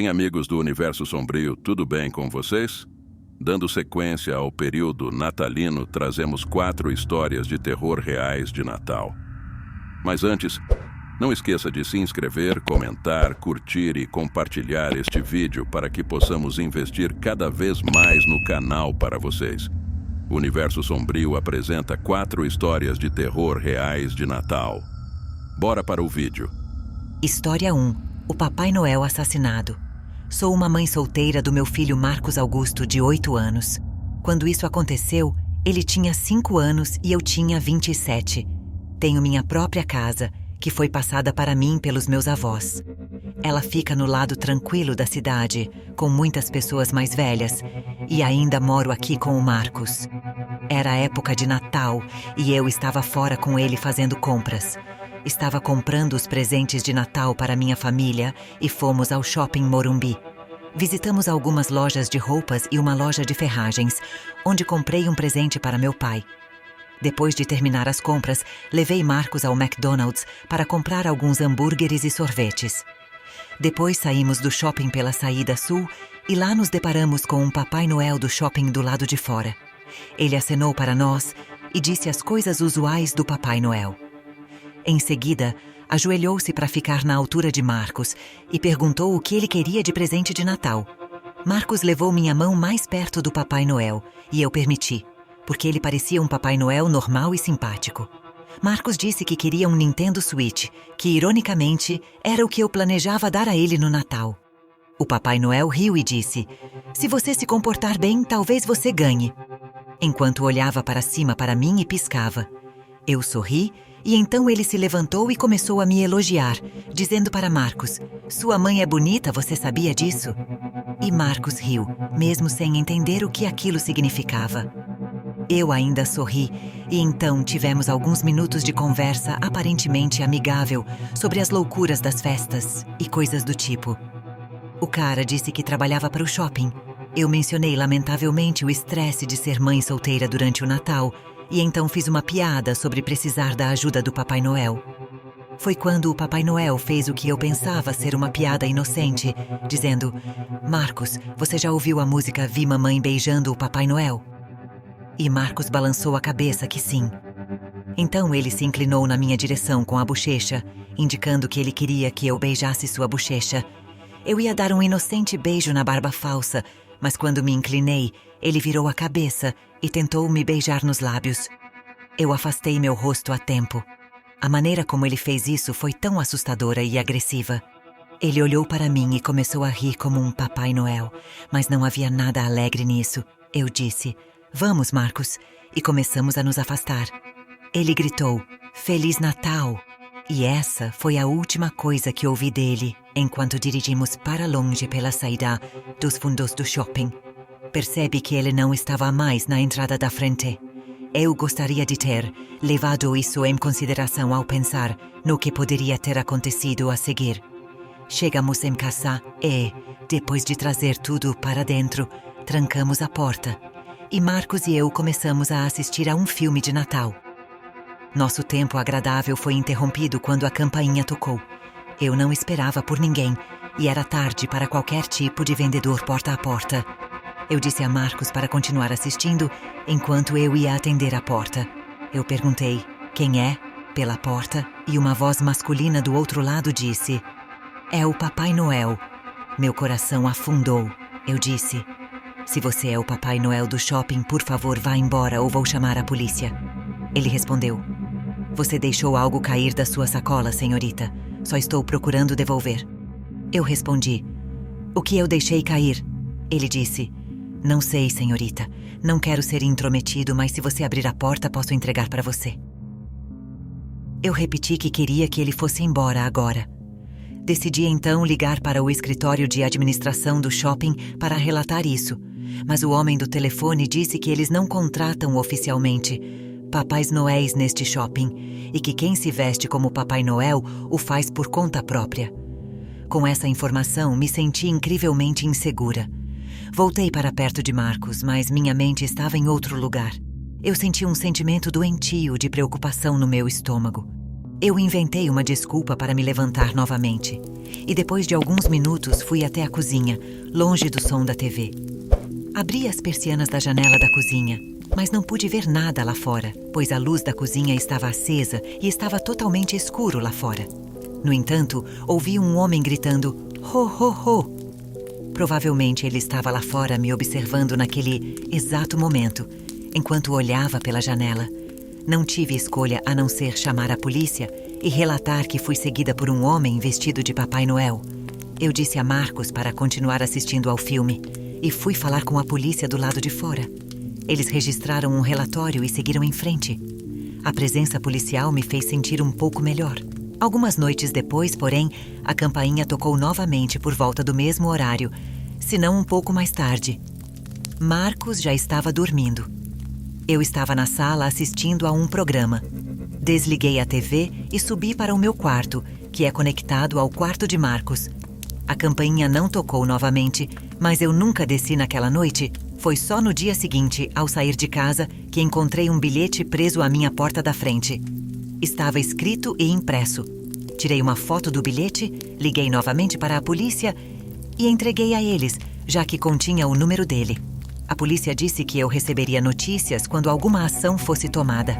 Bem, amigos do Universo Sombrio, tudo bem com vocês? Dando sequência ao período natalino, trazemos 4 histórias de terror reais de Natal. Mas antes, não esqueça de se inscrever, comentar, curtir e compartilhar este vídeo para que possamos investir cada vez mais no canal para vocês. O Universo Sombrio apresenta 4 histórias de terror reais de Natal. Bora para o vídeo. História 1. O Papai Noel assassinado. Sou uma mãe solteira do meu filho Marcos Augusto, de 8 anos. Quando isso aconteceu, ele tinha 5 anos e eu tinha 27. Tenho minha própria casa, que foi passada para mim pelos meus avós. Ela fica no lado tranquilo da cidade, com muitas pessoas mais velhas, e ainda moro aqui com o Marcos. Era a época de Natal e eu estava fora com ele fazendo compras. Estava comprando os presentes de Natal para minha família e fomos ao Shopping Morumbi. Visitamos algumas lojas de roupas e uma loja de ferragens, onde comprei um presente para meu pai. Depois de terminar as compras, levei Marcos ao McDonald's para comprar alguns hambúrgueres e sorvetes. Depois saímos do shopping pela saída sul e lá nos deparamos com um Papai Noel do shopping do lado de fora. Ele acenou para nós e disse as coisas usuais do Papai Noel. Em seguida, ajoelhou-se para ficar na altura de Marcos e perguntou o que ele queria de presente de Natal. Marcos levou minha mão mais perto do Papai Noel e eu permiti, porque ele parecia um Papai Noel normal e simpático. Marcos disse que queria um Nintendo Switch, que, ironicamente, era o que eu planejava dar a ele no Natal. O Papai Noel riu e disse: "Se você se comportar bem, talvez você ganhe." Enquanto olhava para cima para mim e piscava. Eu sorri e então ele se levantou e começou a me elogiar, dizendo para Marcos: "Sua mãe é bonita, você sabia disso?" E Marcos riu, mesmo sem entender o que aquilo significava. Eu ainda sorri e então tivemos alguns minutos de conversa aparentemente amigável sobre as loucuras das festas e coisas do tipo. O cara disse que trabalhava para o shopping. Eu mencionei lamentavelmente o estresse de ser mãe solteira durante o Natal e então fiz uma piada sobre precisar da ajuda do Papai Noel. Foi quando o Papai Noel fez o que eu pensava ser uma piada inocente, dizendo: "Marcos, você já ouviu a música Vi Mamãe Beijando o Papai Noel?" E Marcos balançou a cabeça que sim. Então ele se inclinou na minha direção com a bochecha, indicando que ele queria que eu beijasse sua bochecha. Eu ia dar um inocente beijo na barba falsa, mas quando me inclinei, ele virou a cabeça e tentou me beijar nos lábios. Eu afastei meu rosto a tempo. A maneira como ele fez isso foi tão assustadora e agressiva. Ele olhou para mim e começou a rir como um Papai Noel, mas não havia nada alegre nisso. Eu disse: "Vamos, Marcos", e começamos a nos afastar. Ele gritou: "Feliz Natal!" E essa foi a última coisa que ouvi dele enquanto dirigimos para longe pela saída dos fundos do shopping. Percebe que ele não estava mais na entrada da frente. Eu gostaria de ter levado isso em consideração ao pensar no que poderia ter acontecido a seguir. Chegamos em casa e, depois de trazer tudo para dentro, trancamos a porta. E Marcos e eu começamos a assistir a um filme de Natal. Nosso tempo agradável foi interrompido quando a campainha tocou. Eu não esperava por ninguém e era tarde para qualquer tipo de vendedor porta a porta. Eu disse a Marcos para continuar assistindo enquanto eu ia atender a porta. Eu perguntei: "Quem é?" pela porta e uma voz masculina do outro lado disse: "É o Papai Noel." Meu coração afundou. Eu disse: "Se você é o Papai Noel do shopping, por favor, vá embora ou vou chamar a polícia." Ele respondeu: "Você deixou algo cair da sua sacola, senhorita. Só estou procurando devolver." Eu respondi: "O que eu deixei cair?" Ele disse: "Não sei, senhorita. Não quero ser intrometido, mas se você abrir a porta, posso entregar para você." Eu repeti que queria que ele fosse embora agora. Decidi então ligar para o escritório de administração do shopping para relatar isso, mas o homem do telefone disse que eles não contratam oficialmente Papais Noéis neste shopping e que quem se veste como Papai Noel o faz por conta própria. Com essa informação, me senti incrivelmente insegura. Voltei para perto de Marcos, mas minha mente estava em outro lugar. Eu senti um sentimento doentio de preocupação no meu estômago. Eu inventei uma desculpa para me levantar novamente. E depois de alguns minutos fui até a cozinha, longe do som da TV. Abri as persianas da janela da cozinha, mas não pude ver nada lá fora, pois a luz da cozinha estava acesa e estava totalmente escuro lá fora. No entanto, ouvi um homem gritando, "Ho, ho, ho!" Provavelmente ele estava lá fora me observando naquele exato momento, enquanto olhava pela janela. Não tive escolha a não ser chamar a polícia e relatar que fui seguida por um homem vestido de Papai Noel. Eu disse a Marcos para continuar assistindo ao filme e fui falar com a polícia do lado de fora. Eles registraram um relatório e seguiram em frente. A presença policial me fez sentir um pouco melhor. Algumas noites depois, porém, a campainha tocou novamente por volta do mesmo horário, se não um pouco mais tarde. Marcos já estava dormindo. Eu estava na sala assistindo a um programa. Desliguei a TV e subi para o meu quarto, que é conectado ao quarto de Marcos. A campainha não tocou novamente, mas eu nunca desci naquela noite. Foi só no dia seguinte, ao sair de casa, que encontrei um bilhete preso à minha porta da frente. Estava escrito e impresso. Tirei uma foto do bilhete, liguei novamente para a polícia e entreguei a eles, já que continha o número dele. A polícia disse que eu receberia notícias quando alguma ação fosse tomada.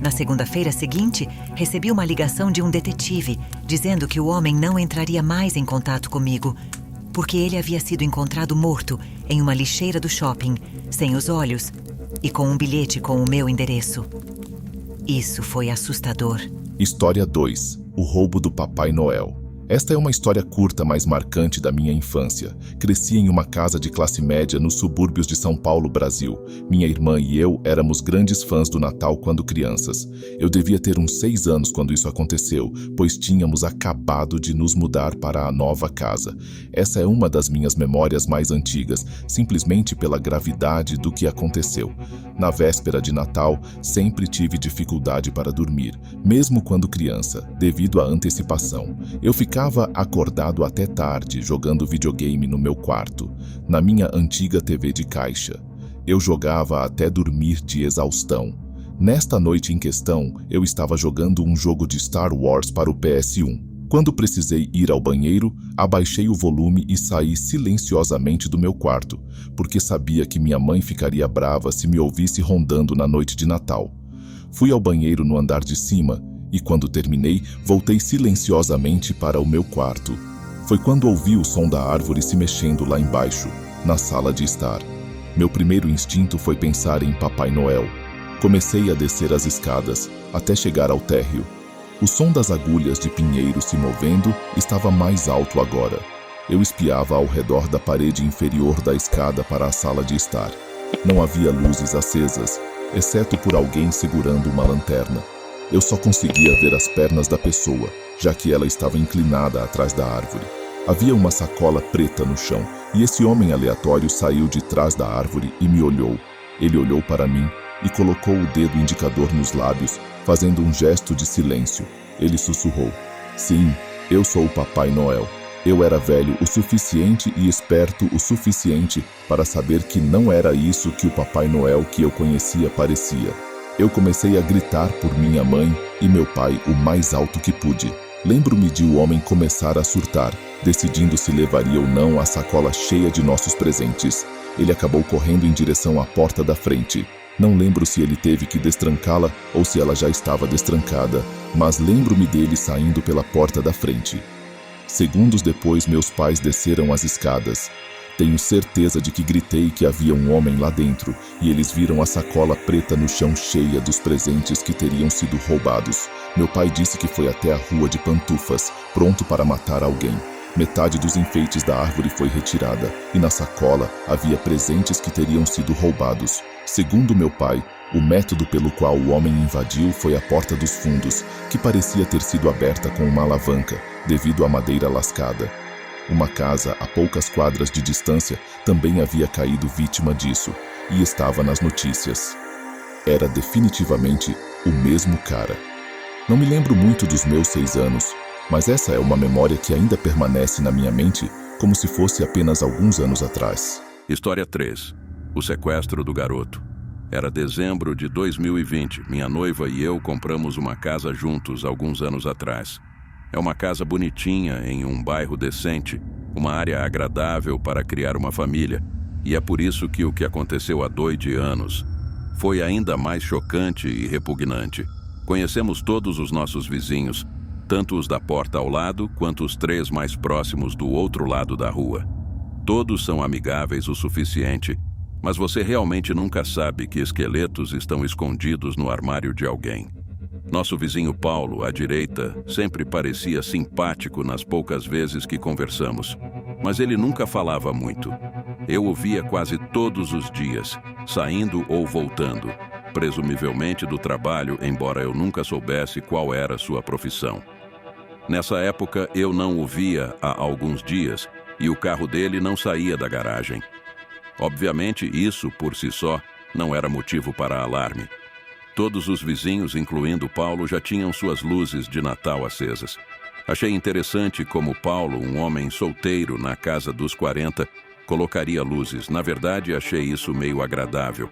Na segunda-feira seguinte, recebi uma ligação de um detetive, dizendo que o homem não entraria mais em contato comigo, porque ele havia sido encontrado morto em uma lixeira do shopping, sem os olhos, e com um bilhete com o meu endereço. Isso foi assustador. História 2. O roubo do Papai Noel. Esta é uma história curta, mas marcante da minha infância. Cresci em uma casa de classe média nos subúrbios de São Paulo, Brasil. Minha irmã e eu éramos grandes fãs do Natal quando crianças. Eu devia ter uns 6 anos quando isso aconteceu, pois tínhamos acabado de nos mudar para a nova casa. Essa é uma das minhas memórias mais antigas, simplesmente pela gravidade do que aconteceu. Na véspera de Natal, sempre tive dificuldade para dormir, mesmo quando criança, devido à antecipação. Eu ficava acordado até tarde, jogando videogame no meu quarto, na minha antiga TV de caixa. Eu jogava até dormir de exaustão. Nesta noite em questão, eu estava jogando um jogo de Star Wars para o PS1. Quando precisei ir ao banheiro, abaixei o volume e saí silenciosamente do meu quarto, porque sabia que minha mãe ficaria brava se me ouvisse rondando na noite de Natal. Fui ao banheiro no andar de cima e, quando terminei, voltei silenciosamente para o meu quarto. Foi quando ouvi o som da árvore se mexendo lá embaixo, na sala de estar. Meu primeiro instinto foi pensar em Papai Noel. Comecei a descer as escadas, até chegar ao térreo. O som das agulhas de pinheiro se movendo estava mais alto agora. Eu espiava ao redor da parede inferior da escada para a sala de estar. Não havia luzes acesas, exceto por alguém segurando uma lanterna. Eu só conseguia ver as pernas da pessoa, já que ela estava inclinada atrás da árvore. Havia uma sacola preta no chão, e esse homem aleatório saiu de trás da árvore e me olhou. Ele olhou para mim e colocou o dedo indicador nos lábios, fazendo um gesto de silêncio. Ele sussurrou: "Sim, eu sou o Papai Noel." Eu era velho o suficiente e esperto o suficiente para saber que não era isso que o Papai Noel que eu conhecia parecia. Eu comecei a gritar por minha mãe e meu pai o mais alto que pude. Lembro-me de o homem começar a surtar, decidindo se levaria ou não a sacola cheia de nossos presentes. Ele acabou correndo em direção à porta da frente. Não lembro se ele teve que destrancá-la ou se ela já estava destrancada, mas lembro-me dele saindo pela porta da frente. Segundos depois, meus pais desceram as escadas. Tenho certeza de que gritei que havia um homem lá dentro, e eles viram a sacola preta no chão cheia dos presentes que teriam sido roubados. Meu pai disse que foi até a rua de Pantufas, pronto para matar alguém. Metade dos enfeites da árvore foi retirada, e na sacola havia presentes que teriam sido roubados. Segundo meu pai, o método pelo qual o homem invadiu foi a porta dos fundos, que parecia ter sido aberta com uma alavanca, devido à madeira lascada. Uma casa a poucas quadras de distância também havia caído vítima disso, e estava nas notícias. Era definitivamente o mesmo cara. Não me lembro muito dos meus 6 anos, mas essa é uma memória que ainda permanece na minha mente como se fosse apenas alguns anos atrás. História 3. O sequestro do garoto. Era dezembro de 2020. Minha noiva e eu compramos uma casa juntos alguns anos atrás. É uma casa bonitinha, em um bairro decente, uma área agradável para criar uma família. E é por isso que o que aconteceu há 2 anos foi ainda mais chocante e repugnante. Conhecemos todos os nossos vizinhos, tanto os da porta ao lado, quanto os 3 mais próximos do outro lado da rua. Todos são amigáveis o suficiente, mas você realmente nunca sabe que esqueletos estão escondidos no armário de alguém. Nosso vizinho Paulo, à direita, sempre parecia simpático nas poucas vezes que conversamos, mas ele nunca falava muito. Eu o via quase todos os dias, saindo ou voltando, presumivelmente do trabalho, embora eu nunca soubesse qual era sua profissão. Nessa época, eu não o via há alguns dias e o carro dele não saía da garagem. Obviamente, isso, por si só, não era motivo para alarme. Todos os vizinhos, incluindo Paulo, já tinham suas luzes de Natal acesas. Achei interessante como Paulo, um homem solteiro na casa dos 40, colocaria luzes. Na verdade, achei isso meio agradável.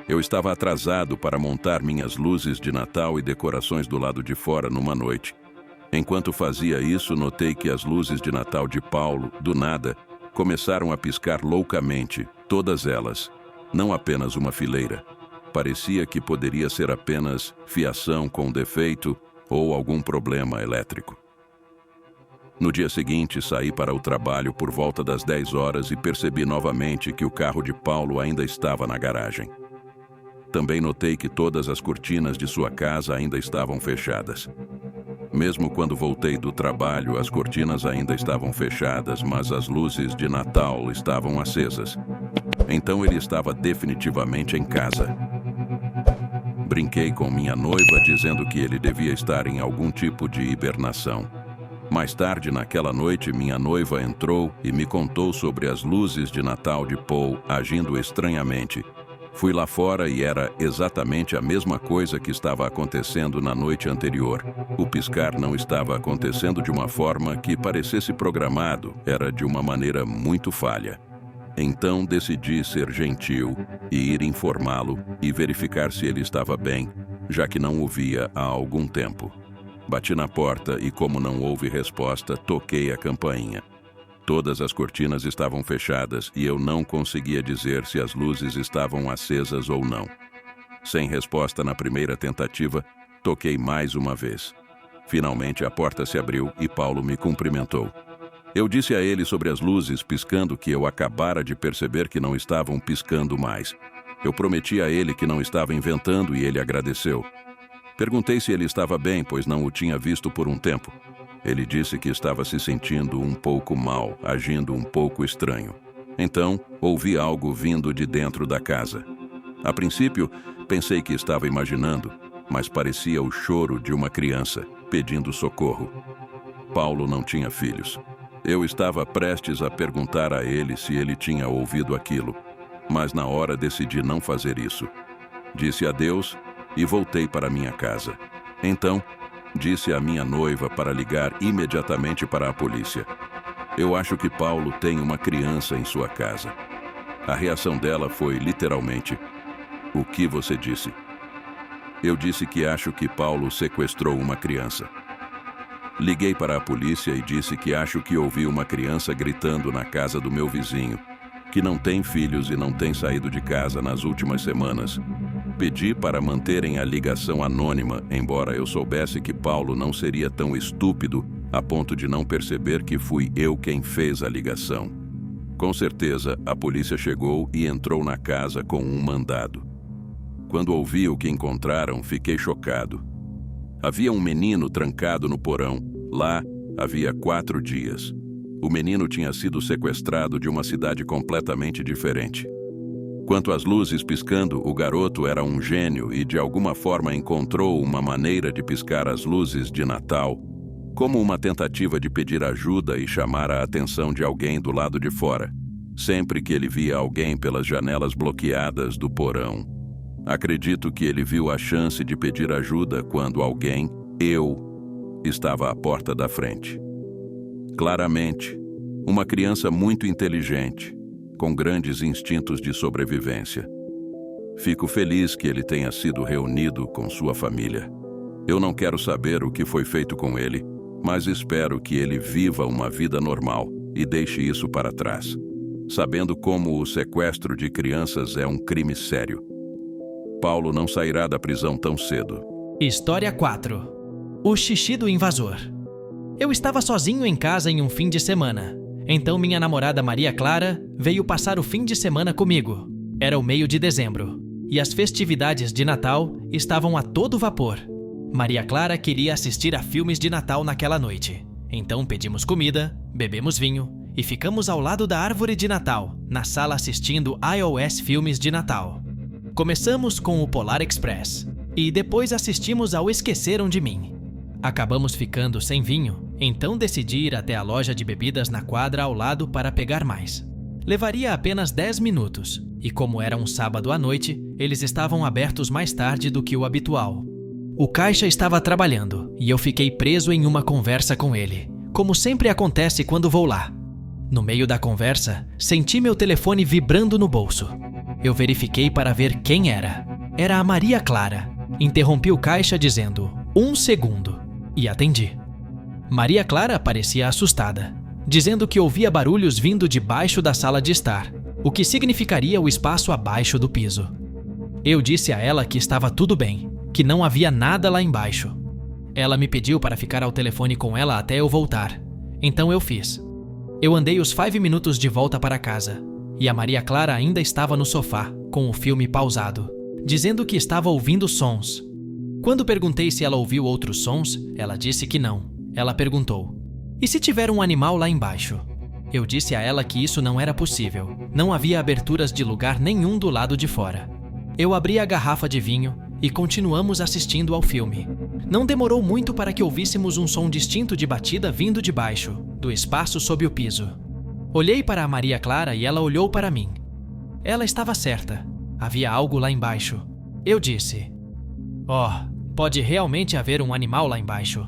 Eu estava atrasado para montar minhas luzes de Natal e decorações do lado de fora numa noite. Enquanto fazia isso, notei que as luzes de Natal de Paulo, do nada, começaram a piscar loucamente, todas elas, não apenas uma fileira. Parecia que poderia ser apenas fiação com defeito ou algum problema elétrico. No dia seguinte, saí para o trabalho por volta das 10 horas e percebi novamente que o carro de Paulo ainda estava na garagem. Também notei que todas as cortinas de sua casa ainda estavam fechadas. Mesmo quando voltei do trabalho, as cortinas ainda estavam fechadas, mas as luzes de Natal estavam acesas. Então ele estava definitivamente em casa. Brinquei com minha noiva dizendo que ele devia estar em algum tipo de hibernação. Mais tarde naquela noite, minha noiva entrou e me contou sobre as luzes de Natal de Paul agindo estranhamente. Fui lá fora e era exatamente a mesma coisa que estava acontecendo na noite anterior. O piscar não estava acontecendo de uma forma que parecesse programado, era de uma maneira muito falha. Então decidi ser gentil e ir informá-lo e verificar se ele estava bem, já que não o via há algum tempo. Bati na porta e, como não houve resposta, toquei a campainha. Todas as cortinas estavam fechadas e eu não conseguia dizer se as luzes estavam acesas ou não. Sem resposta na primeira tentativa, toquei mais uma vez. Finalmente a porta se abriu e Paulo me cumprimentou. Eu disse a ele sobre as luzes piscando que eu acabara de perceber que não estavam piscando mais. Eu prometi a ele que não estava inventando e ele agradeceu. Perguntei se ele estava bem, pois não o tinha visto por um tempo. Ele disse que estava se sentindo um pouco mal, agindo um pouco estranho. Então, ouvi algo vindo de dentro da casa. A princípio, pensei que estava imaginando, mas parecia o choro de uma criança, pedindo socorro. Paulo não tinha filhos. Eu estava prestes a perguntar a ele se ele tinha ouvido aquilo, mas na hora decidi não fazer isso. Disse adeus e voltei para minha casa. Então, disse à minha noiva para ligar imediatamente para a polícia. Eu acho que Paulo tem uma criança em sua casa. A reação dela foi literalmente: o que você disse? Eu disse que acho que Paulo sequestrou uma criança. Liguei para a polícia e disse que acho que ouvi uma criança gritando na casa do meu vizinho, que não tem filhos e não tem saído de casa nas últimas semanas. Pedi para manterem a ligação anônima, embora eu soubesse que Paulo não seria tão estúpido a ponto de não perceber que fui eu quem fez a ligação. Com certeza, a polícia chegou e entrou na casa com um mandado. Quando ouvi o que encontraram, fiquei chocado. Havia um menino trancado no porão. Lá, havia 4 dias. O menino tinha sido sequestrado de uma cidade completamente diferente. Quanto às luzes piscando, o garoto era um gênio e de alguma forma encontrou uma maneira de piscar as luzes de Natal, como uma tentativa de pedir ajuda e chamar a atenção de alguém do lado de fora, sempre que ele via alguém pelas janelas bloqueadas do porão. Acredito que ele viu a chance de pedir ajuda quando alguém, eu, estava à porta da frente. Claramente, uma criança muito inteligente, com grandes instintos de sobrevivência. Fico feliz que ele tenha sido reunido com sua família. Eu não quero saber o que foi feito com ele, mas espero que ele viva uma vida normal e deixe isso para trás, sabendo como o sequestro de crianças é um crime sério. Paulo não sairá da prisão tão cedo. História 4. O xixi do invasor. Eu estava sozinho em casa em um fim de semana. Então minha namorada Maria Clara veio passar o fim de semana comigo. Era o meio de dezembro, e as festividades de Natal estavam a todo vapor. Maria Clara queria assistir a filmes de Natal naquela noite. Então pedimos comida, bebemos vinho e ficamos ao lado da árvore de Natal, na sala assistindo iOS filmes de Natal. Começamos com o Polar Express e depois assistimos ao Esqueceram de Mim. Acabamos ficando sem vinho, então decidi ir até a loja de bebidas na quadra ao lado para pegar mais. Levaria apenas 10 minutos, e como era um sábado à noite, eles estavam abertos mais tarde do que o habitual. O caixa estava trabalhando, e eu fiquei preso em uma conversa com ele, como sempre acontece quando vou lá. No meio da conversa, senti meu telefone vibrando no bolso. Eu verifiquei para ver quem era. Era a Maria Clara. Interrompi o caixa dizendo, 1 segundo, e atendi. Maria Clara parecia assustada, dizendo que ouvia barulhos vindo de baixo da sala de estar, o que significaria o espaço abaixo do piso. Eu disse a ela que estava tudo bem, que não havia nada lá embaixo. Ela me pediu para ficar ao telefone com ela até eu voltar, então eu fiz. Eu andei os 5 minutos de volta para casa, e a Maria Clara ainda estava no sofá, com o filme pausado, dizendo que estava ouvindo sons. Quando perguntei se ela ouviu outros sons, ela disse que não. Ela perguntou, e se tiver um animal lá embaixo? Eu disse a ela que isso não era possível, não havia aberturas de lugar nenhum do lado de fora. Eu abri a garrafa de vinho e continuamos assistindo ao filme. Não demorou muito para que ouvíssemos um som distinto de batida vindo de baixo, do espaço sob o piso. Olhei para a Maria Clara e ela olhou para mim. Ela estava certa, havia algo lá embaixo. Eu disse, pode realmente haver um animal lá embaixo.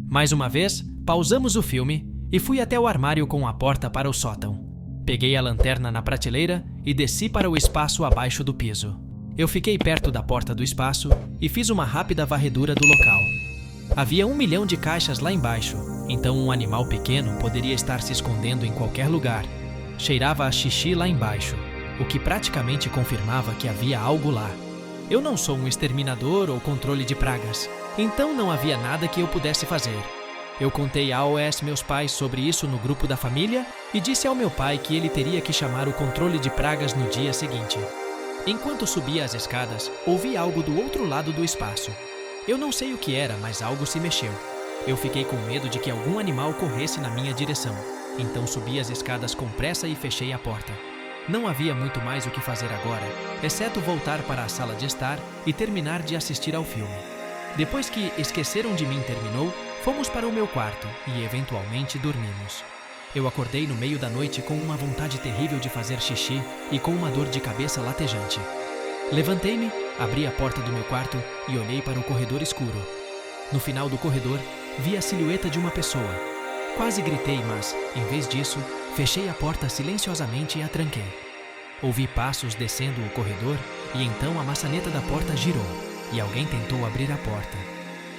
Mais uma vez, pausamos o filme e fui até o armário com a porta para o sótão. Peguei a lanterna na prateleira e desci para o espaço abaixo do piso. Eu fiquei perto da porta do espaço e fiz uma rápida varredura do local. Havia 1 milhão de caixas lá embaixo, então um animal pequeno poderia estar se escondendo em qualquer lugar. Cheirava a xixi lá embaixo, o que praticamente confirmava que havia algo lá. Eu não sou um exterminador ou controle de pragas, então não havia nada que eu pudesse fazer. Eu contei a meus pais sobre isso no grupo da família e disse ao meu pai que ele teria que chamar o controle de pragas no dia seguinte. Enquanto subia as escadas, ouvi algo do outro lado do espaço. Eu não sei o que era, mas algo se mexeu. Eu fiquei com medo de que algum animal corresse na minha direção, então subi as escadas com pressa e fechei a porta. Não havia muito mais o que fazer agora, exceto voltar para a sala de estar e terminar de assistir ao filme. Depois que Esqueceram de Mim terminou, fomos para o meu quarto e eventualmente dormimos. Eu acordei no meio da noite com uma vontade terrível de fazer xixi e com uma dor de cabeça latejante. Levantei-me, abri a porta do meu quarto e olhei para o corredor escuro. No final do corredor, vi a silhueta de uma pessoa. Quase gritei, mas, em vez disso, fechei a porta silenciosamente e a tranquei. Ouvi passos descendo o corredor e então a maçaneta da porta girou e alguém tentou abrir a porta.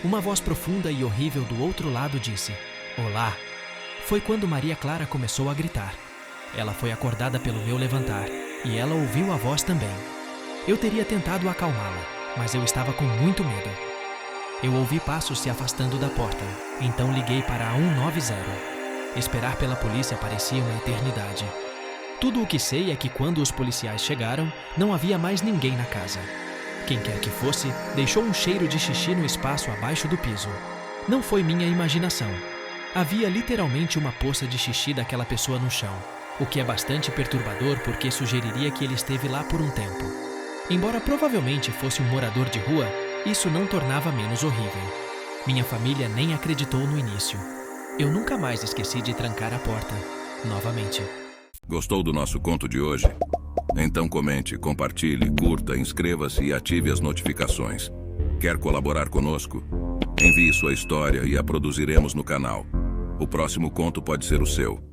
Uma voz profunda e horrível do outro lado disse, "Olá!" Foi quando Maria Clara começou a gritar. Ela foi acordada pelo meu levantar e ela ouviu a voz também. Eu teria tentado acalmá-la, mas eu estava com muito medo. Eu ouvi passos se afastando da porta, então liguei para a 190. Esperar pela polícia parecia uma eternidade. Tudo o que sei é que quando os policiais chegaram, não havia mais ninguém na casa. Quem quer que fosse, deixou um cheiro de xixi no espaço abaixo do piso. Não foi minha imaginação. Havia literalmente uma poça de xixi daquela pessoa no chão, o que é bastante perturbador porque sugeriria que ele esteve lá por um tempo. Embora provavelmente fosse um morador de rua, isso não tornava menos horrível. Minha família nem acreditou no início. Eu nunca mais esqueci de trancar a porta, novamente. Gostou do nosso conto de hoje? Então comente, compartilhe, curta, inscreva-se e ative as notificações. Quer colaborar conosco? Envie sua história e a produziremos no canal. O próximo conto pode ser o seu.